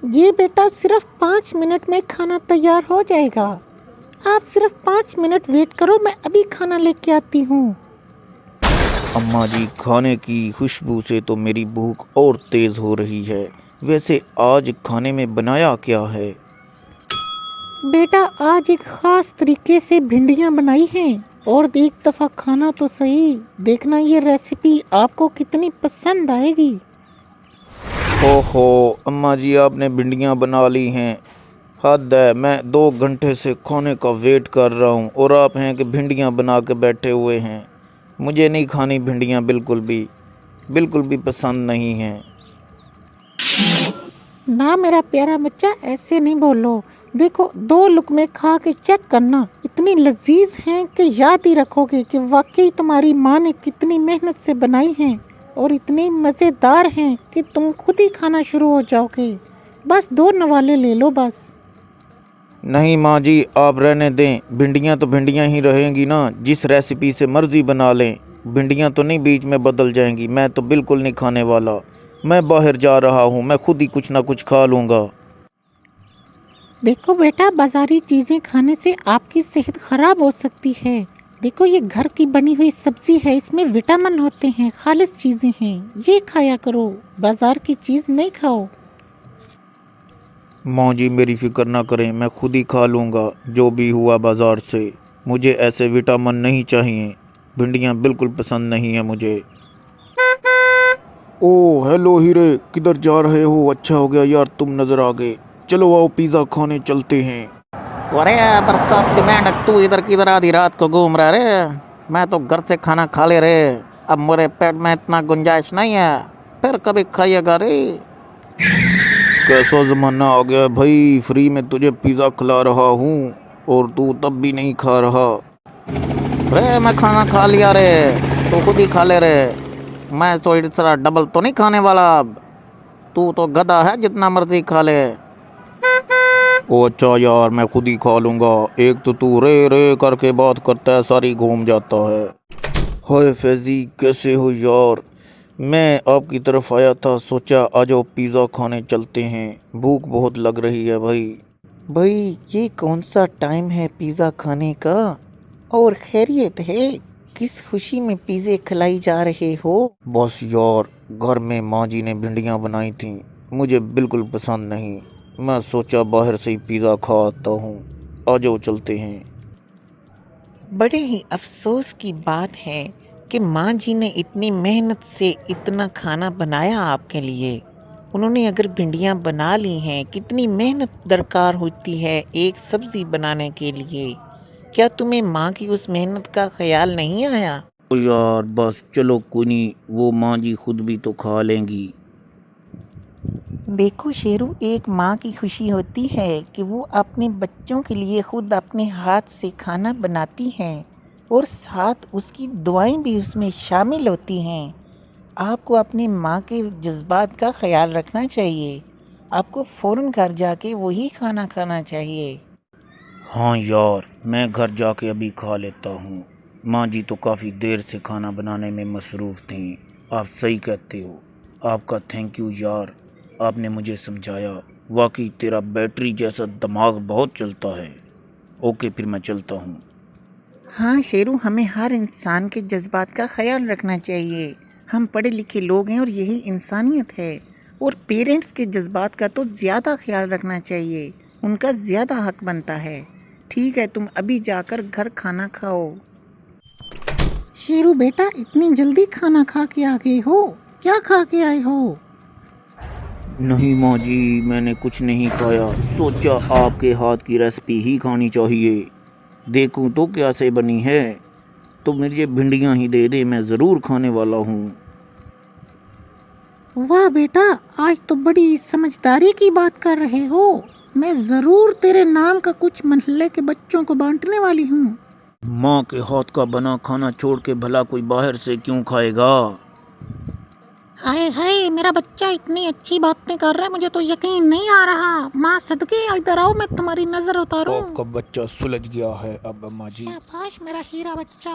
ये बेटा सिर्फ 5 मिनट में खाना तैयार हो जाएगा। आप सिर्फ 5 मिनट वेट करो, मैं अभी खाना लेके आती हूँ। अम्मा जी, खाने की खुशबू से तो मेरी भूख और तेज हो रही है। वैसे आज खाने में बनाया क्या है? बेटा आज एक खास तरीके से भिंडियाँ बनाई हैं, और एक दफ़ा खाना तो सही, देखना ये रेसिपी आपको कितनी पसंद आएगी। ओहो अम्मा जी, आपने भिंडियाँ बना ली हैं। हद है, मैं 2 घंटे से खाने का वेट कर रहा हूँ और आप हैं कि भिंडियाँ बना के बैठे हुए हैं। मुझे नहीं खानी भिंडियाँ, बिल्कुल भी पसंद नहीं हैं। ना मेरा प्यारा बच्चा, ऐसे नहीं बोलो। देखो 2 लुक़मे खा के चेक करना, इतनी लजीज हैं कि याद ही रखोगे कि वाकई तुम्हारी माँ ने कितनी मेहनत से बनाई हैं, और इतनी मज़ेदार हैं कि तुम खुद ही खाना शुरू हो जाओगे। बस 2 नवाले ले लो बस। नहीं माँ जी, आप रहने दें। भिंडियाँ तो भिंडियाँ ही रहेंगी ना, जिस रेसिपी से मर्ज़ी बना लें। भिंडियाँ तो नहीं बीच में बदल जाएंगी। मैं तो बिल्कुल नहीं खाने वाला। मैं बाहर जा रहा हूँ, मैं खुद ही कुछ ना कुछ खा लूँगा। देखो बेटा, बाजारी चीज़ें खाने से आपकी सेहत खराब हो सकती है। देखो ये घर की बनी हुई सब्जी है, इसमें विटामिन होते हैं, खालिश चीज़ें हैं, ये खाया करो, बाजार की चीज़ नहीं खाओ। माँ जी मेरी फिक्र ना करें, मैं खुद ही खा लूँगा जो भी हुआ बाज़ार से। मुझे ऐसे विटामिन नहीं चाहिए। भिंडियाँ बिल्कुल पसंद नहीं है मुझे। ओह हेलो हीरे, किधर जा रहे हो? अच्छा हो गया यार तुम नज़र आ गए। चलो आओ पिज़्ज़ा खाने चलते हैं। अरे बरसात की मेंढक, तू इधर किधर आधी रात को घूम रहा रे? मैं तो घर से खाना खा ले रे। अब मेरे पेट में इतना गुंजाइश नहीं है, फिर कभी खाइएगा रे। कैसा ज़माना आ गया है भाई, फ्री में तुझे पिज़्ज़ा खिला रहा हूँ और तू तब भी नहीं खा रहा। रे मैं खाना खा लिया रे, तू खुद ही खा ले रे। मैं तो इस तरह डबल तो नहीं खाने वाला। अब तू तो गधा है, जितना मर्जी खा ले। ओ अच्छा यार, मैं खुद ही खा लूँगा। एक तो तू रे रे करके बात करता है, सारी घूम जाता है। हाय फैज़ी, कैसे हो यार? मैं आपकी तरफ आया था, सोचा आ जाओ पिज़्ज़ा खाने चलते हैं। भूख बहुत लग रही है भाई। भाई ये कौन सा टाइम है पिज़्ज़ा खाने का? और खैरियत है? किस खुशी में पिज़्ज़े खिलाई जा रहे हो? बस यार, घर में माँ जी ने भिंडियाँ बनाई थी, मुझे बिल्कुल पसंद नहीं। मैं सोचा बाहर से ही पिज़्ज़ा खा आता हूँ। आ जाओ चलते हैं। बड़े ही अफसोस की बात है कि माँ जी ने इतनी मेहनत से इतना खाना बनाया आपके लिए। उन्होंने अगर भिंडियाँ बना ली हैं, कितनी मेहनत दरकार होती है एक सब्ज़ी बनाने के लिए। क्या तुम्हें माँ की उस मेहनत का ख्याल नहीं आया? ओ यार बस चलो, कोई नहीं, वो माँ जी खुद भी तो खा लेंगी। देखो शेरू, एक माँ की खुशी होती है कि वो अपने बच्चों के लिए खुद अपने हाथ से खाना बनाती हैं, और साथ उसकी दुआएं भी उसमें शामिल होती हैं। आपको अपनी माँ के जज्बात का ख्याल रखना चाहिए। आपको फ़ौरन घर जाके वही खाना खाना चाहिए। हाँ यार, मैं घर जाके अभी खा लेता हूँ। माँ जी तो काफ़ी देर से खाना बनाने में मसरूफ़ थीं। आप सही कहते हो। आपका थैंक यू यार, आपने मुझे समझाया। वाकई तेरा बैटरी जैसा दिमाग बहुत चलता है। ओके फिर मैं चलता हूँ। हाँ शेरू, हमें हर इंसान के जज्बात का ख्याल रखना चाहिए। हम पढ़े लिखे लोग हैं और यही इंसानियत है। और पेरेंट्स के जज्बात का तो ज़्यादा ख्याल रखना चाहिए, उनका ज़्यादा हक बनता है। ठीक है, तुम अभी जाकर घर खाना खाओ। शेरू बेटा, इतनी जल्दी खाना खा के आ गए हो? क्या खा के आए हो? नहीं माँ जी, मैंने कुछ नहीं खाया। सोचा आपके हाथ की रेसिपी ही खानी चाहिए। देखूं तो कैसे बनी है। तो मुझे भिंडियाँ ही दे दे, मैं ज़रूर खाने वाला हूँ। वाह बेटा, आज तो बड़ी समझदारी की बात कर रहे हो। मैं ज़रूर तेरे नाम का कुछ मोहल्ले के बच्चों को बांटने वाली हूँ। माँ के हाथ का बना खाना छोड़ के भला कोई बाहर से क्यों खाएगा? हाय हाय, मेरा बच्चा इतनी अच्छी बातें कर रहा है, मुझे तो यकीन नहीं आ रहा। माँ सदके इधर आओ, मैं तुम्हारी नजर उतारूं। आपका बच्चा सुलझ गया है अब अम्मा जी। शाबाश मेरा हीरा बच्चा।